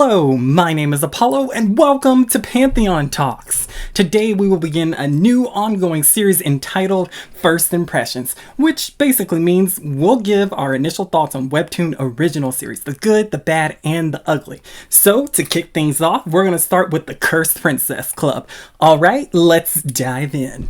Hello, my name is Apollo and welcome to Pantheon Talks. Today we will begin a new ongoing series entitled First Impressions, which basically means we'll give our initial thoughts on Webtoon original series, the good, the bad, and the ugly. So to kick things off, we're going to start with the Cursed Princess Club. Alright, let's dive in.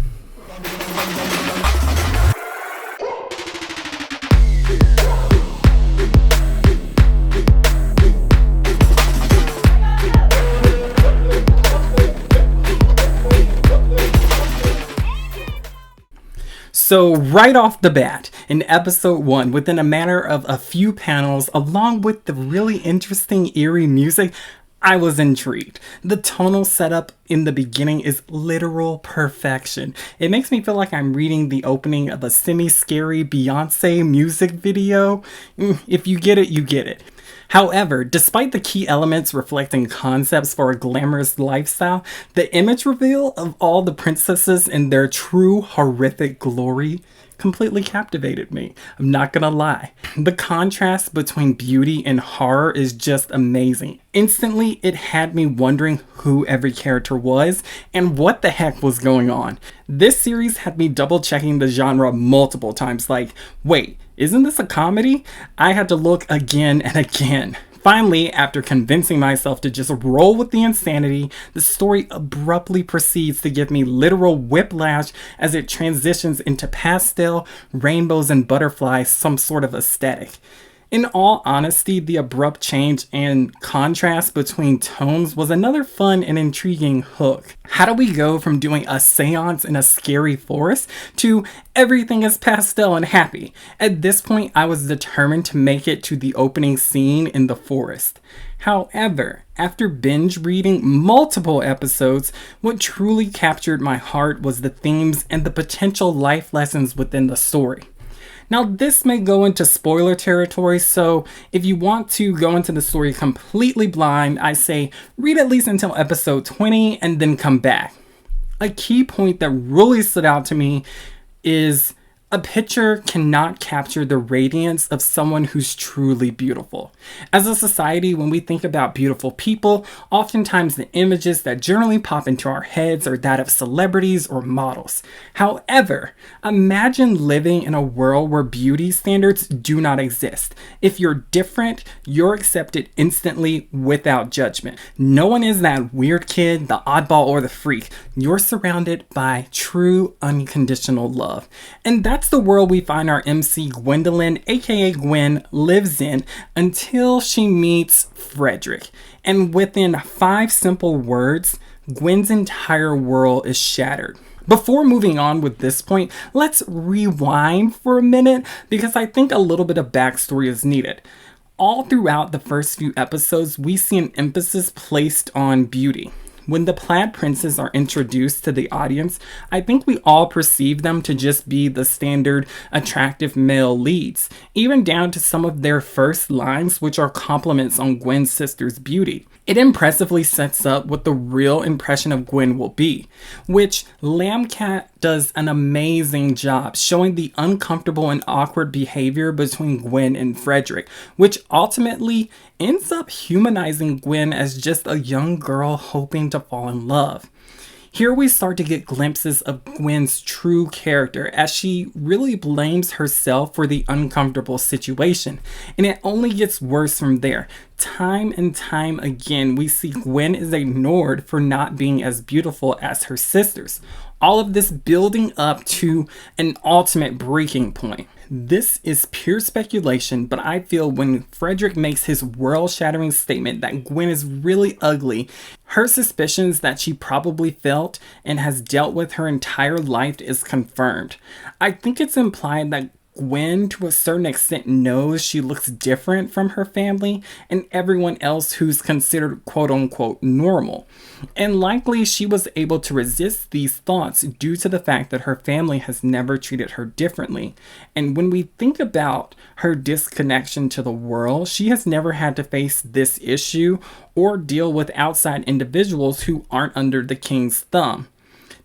So right off the bat, in episode 1, within a matter of a few panels, along with the really interesting eerie music, I was intrigued. The tonal setup in the beginning is literal perfection. It makes me feel like I'm reading the opening of a semi-scary Beyonce music video. If you get it, you get it. However, despite the key elements reflecting concepts for a glamorous lifestyle, the image reveal of all the princesses in their true horrific glory completely captivated me. I'm not gonna lie. The contrast between beauty and horror is just amazing. Instantly, it had me wondering who every character was and what the heck was going on. This series had me double checking the genre multiple times, like, wait, isn't this a comedy? I had to look again and again. Finally, after convincing myself to just roll with the insanity, the story abruptly proceeds to give me literal whiplash as it transitions into pastel, rainbows, and butterflies, some sort of aesthetic. In all honesty, the abrupt change and contrast between tones was another fun and intriguing hook. How do we go from doing a seance in a scary forest to everything is pastel and happy? At this point, I was determined to make it to the opening scene in the forest. However, after binge reading multiple episodes, what truly captured my heart was the themes and the potential life lessons within the story. Now, this may go into spoiler territory, so if you want to go into the story completely blind, I say read at least until episode 20 and then come back. A key point that really stood out to me is a picture cannot capture the radiance of someone who's truly beautiful. As a society, when we think about beautiful people, oftentimes the images that generally pop into our heads are that of celebrities or models. However, imagine living in a world where beauty standards do not exist. If you're different, you're accepted instantly without judgment. No one is that weird kid, the oddball, or the freak. You're surrounded by true unconditional love. And that's the world we find our MC Gwendolyn, aka Gwen, lives in until she meets Frederick. And within 5 simple words, Gwen's entire world is shattered. Before moving on with this point, let's rewind for a minute because I think a little bit of backstory is needed. All throughout the first few episodes, we see an emphasis placed on beauty. When the plaid princes are introduced to the audience, I think we all perceive them to just be the standard attractive male leads, even down to some of their first lines, which are compliments on Gwen's sister's beauty. It impressively sets up what the real impression of Gwen will be, which Lambcat does an amazing job showing the uncomfortable and awkward behavior between Gwen and Frederick, which ultimately ends up humanizing Gwen as just a young girl hoping to fall in love. Here we start to get glimpses of Gwen's true character as she really blames herself for the uncomfortable situation, and it only gets worse from there. Time and time again, we see Gwen is ignored for not being as beautiful as her sisters. All of this building up to an ultimate breaking point. This is pure speculation, but I feel when Frederick makes his world-shattering statement that Gwen is really ugly, her suspicions that she probably felt and has dealt with her entire life is confirmed. I think it's implied that Gwen, to a certain extent, knows she looks different from her family and everyone else who's considered quote-unquote normal. And likely she was able to resist these thoughts due to the fact that her family has never treated her differently. And when we think about her disconnection to the world, she has never had to face this issue or deal with outside individuals who aren't under the king's thumb.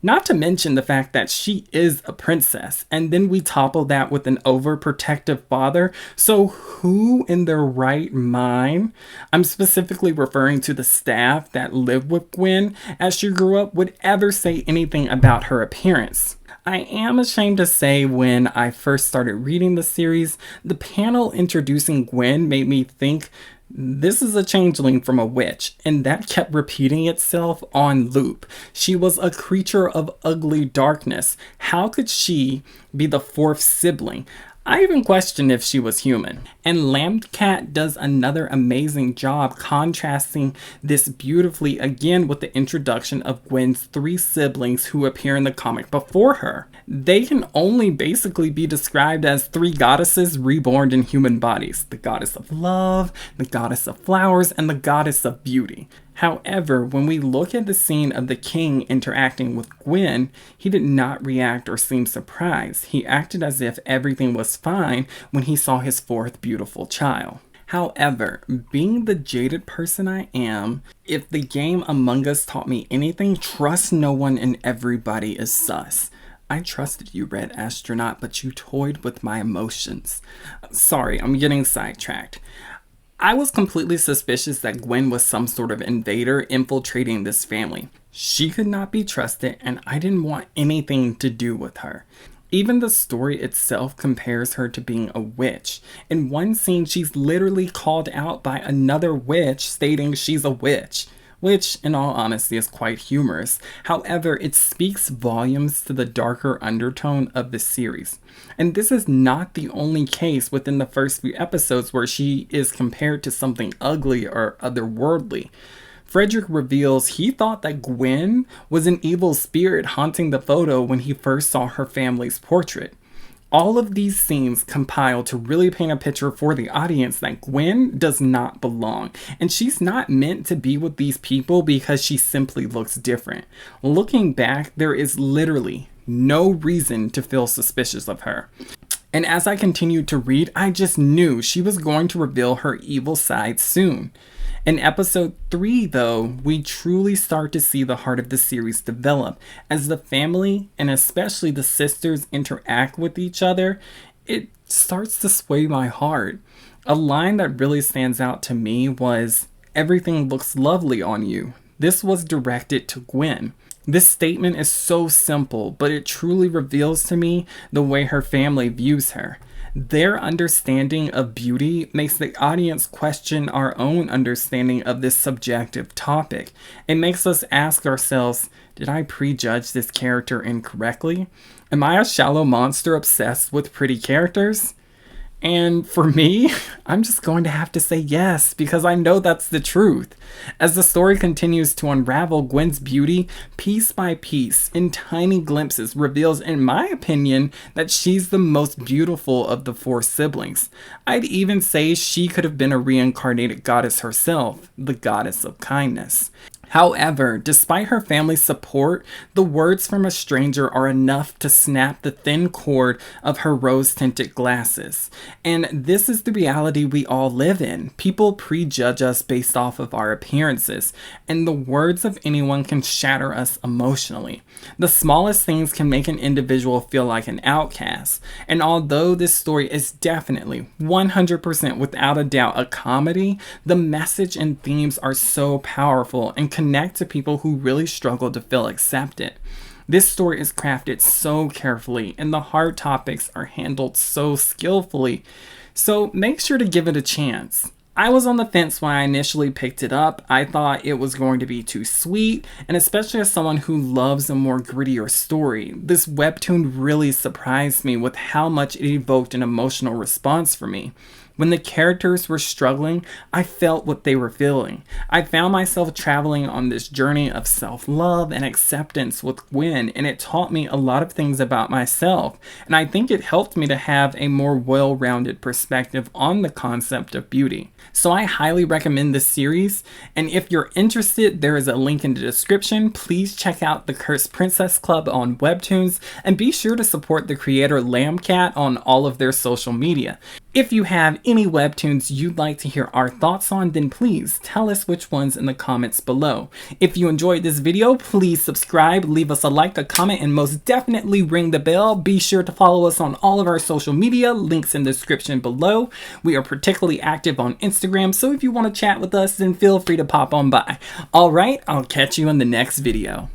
Not to mention the fact that she is a princess, and then we topple that with an overprotective father. So who in their right mind, I'm specifically referring to the staff that lived with Gwen as she grew up, would ever say anything about her appearance? I am ashamed to say when I first started reading the series, the panel introducing Gwen made me think this is a changeling from a witch, and that kept repeating itself on loop. She was a creature of ugly darkness. How could she be the fourth sibling? I even questioned if she was human. And Lambcat does another amazing job contrasting this beautifully again with the introduction of Gwen's three siblings who appear in the comic before her. They can only basically be described as three goddesses reborn in human bodies: the goddess of love, the goddess of flowers, and the goddess of beauty. However, when we look at the scene of the king interacting with Gwen, he did not react or seem surprised. He acted as if everything was fine when he saw his fourth beautiful child. However, being the jaded person I am, if the game Among Us taught me anything, trust no one and everybody is sus. I trusted you, Red Astronaut, but you toyed with my emotions. Sorry, I'm getting sidetracked. I was completely suspicious that Gwen was some sort of invader infiltrating this family. She could not be trusted, and I didn't want anything to do with her. Even the story itself compares her to being a witch. In one scene, she's literally called out by another witch stating she's a witch, which, in all honesty, is quite humorous. However, it speaks volumes to the darker undertone of the series. And this is not the only case within the first few episodes where she is compared to something ugly or otherworldly. Frederick reveals he thought that Gwen was an evil spirit haunting the photo when he first saw her family's portrait. All of these scenes compile to really paint a picture for the audience that Gwen does not belong, and she's not meant to be with these people because she simply looks different. Looking back, there is literally no reason to feel suspicious of her. And as I continued to read, I just knew she was going to reveal her evil side soon. In episode 3, though, we truly start to see the heart of the series develop. As the family, and especially the sisters, interact with each other, it starts to sway my heart. A line that really stands out to me was, "Everything looks lovely on you." This was directed to Gwen. This statement is so simple, but it truly reveals to me the way her family views her. Their understanding of beauty makes the audience question our own understanding of this subjective topic. It makes us ask ourselves, did I prejudge this character incorrectly? Am I a shallow monster obsessed with pretty characters? And for me, I'm just going to have to say yes, because I know that's the truth. As the story continues to unravel, Gwen's beauty, piece by piece, in tiny glimpses, reveals, in my opinion, that she's the most beautiful of the four siblings. I'd even say she could have been a reincarnated goddess herself, the goddess of kindness. However, despite her family's support, the words from a stranger are enough to snap the thin cord of her rose-tinted glasses. And this is the reality we all live in. People prejudge us based off of our appearances, and the words of anyone can shatter us emotionally. The smallest things can make an individual feel like an outcast. And although this story is definitely 100% without a doubt a comedy, the message and themes are so powerful and connect to people who really struggle to feel accepted. This story is crafted so carefully, and the hard topics are handled so skillfully, so make sure to give it a chance. I was on the fence when I initially picked it up. I thought it was going to be too sweet, and especially as someone who loves a more grittier story, this webtoon really surprised me with how much it evoked an emotional response for me. When the characters were struggling, I felt what they were feeling. I found myself traveling on this journey of self-love and acceptance with Gwen, and it taught me a lot of things about myself. And I think it helped me to have a more well-rounded perspective on the concept of beauty. So I highly recommend this series, and if you're interested, there is a link in the description. Please check out the Cursed Princess Club on Webtoons, and be sure to support the creator Lambcat on all of their social media. If you have any webtoons you'd like to hear our thoughts on, then please tell us which ones in the comments below. If you enjoyed this video, please subscribe, leave us a like, a comment, and most definitely ring the bell. Be sure to follow us on all of our social media, links in the description below. We are particularly active on Instagram, so if you want to chat with us, then feel free to pop on by. Alright, I'll catch you in the next video.